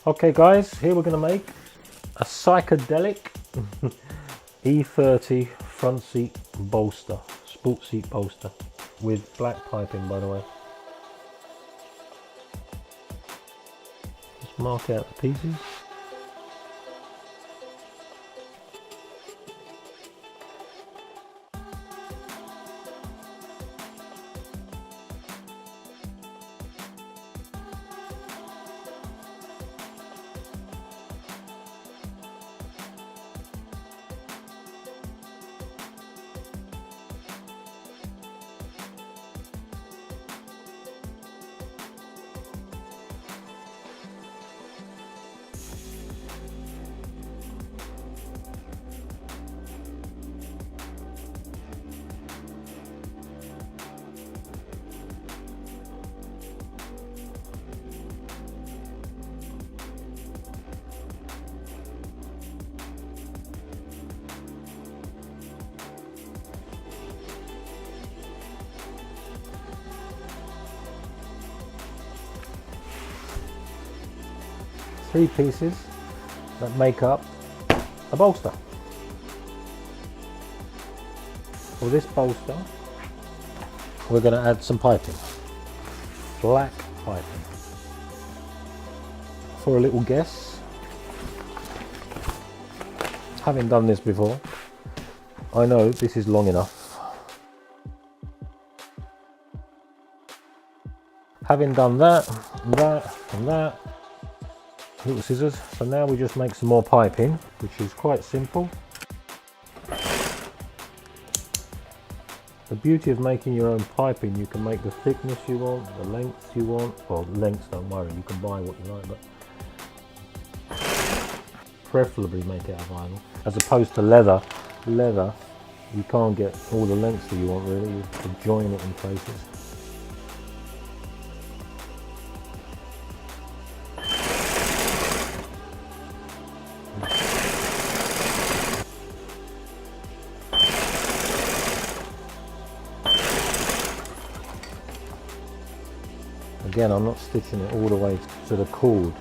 Okay guys, here we're going to make a psychedelic E30 front seat bolster, sport seat bolster with black piping, by the way. Just mark out the pieces. Three pieces that make up a bolster. For this bolster, we're going to add some piping, black piping. For a little guess, having done this before, I know this is long enough. Having done that, and that, and that, little scissors. So now we just make some more piping, which is quite simple. The beauty of making your own piping, you can make the thickness you want, the length you want. Well, lengths, don't worry, you can buy what you like, but preferably make it out of vinyl. As opposed to leather, you can't get all the lengths that you want really, you have to join it in places. Again, I'm not stitching it all the way to the cord.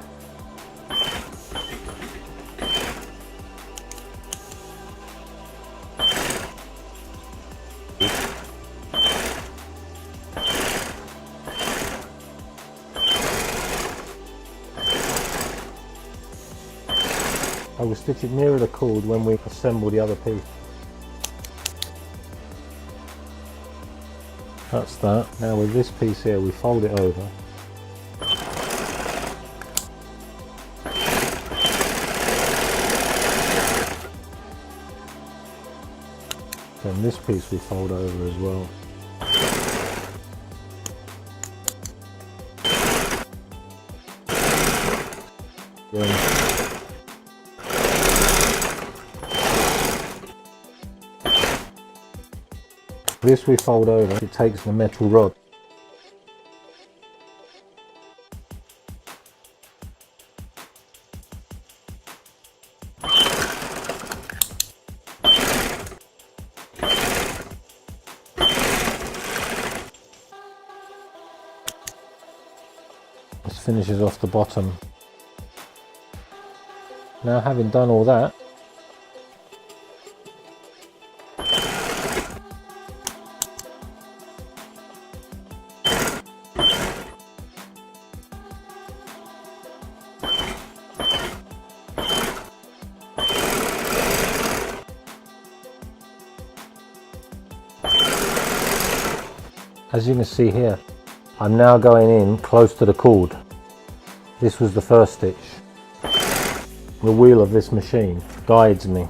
I will stitch it nearer the cord when we assemble the other piece. That's that. Now with this piece here, we fold it over. Then this piece we fold over as well. This we fold over, it takes the metal rod. This finishes off the bottom. Now, having done all that, as you can see here, I'm now going in close to the cord. This was the first stitch. The wheel of this machine guides me.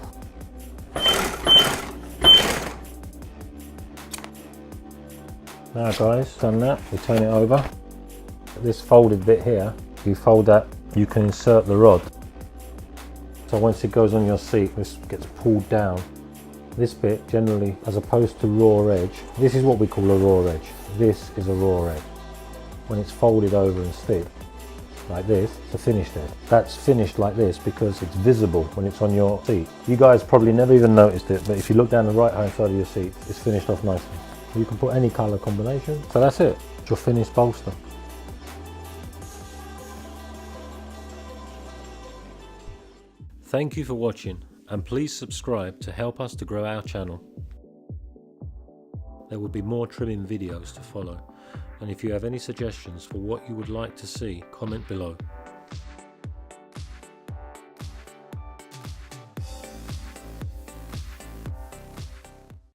Now guys, done that, we turn it over. This folded bit here, you fold that, you can insert the rod. So once it goes on your seat, this gets pulled down. This bit, generally, as opposed to raw edge, this is what we call a raw edge. This is a raw edge. When it's folded over and stitched, like this, it's a finished edge. That's finished like this because it's visible when it's on your seat. You guys probably never even noticed it, but if you look down the right hand side of your seat, it's finished off nicely. You can put any colour combination. So that's it, it's your finished bolster. Thank you for watching, and please subscribe to help us to grow our channel. There will be more trimming videos to follow, and if you have any suggestions for what you would like to see, comment below.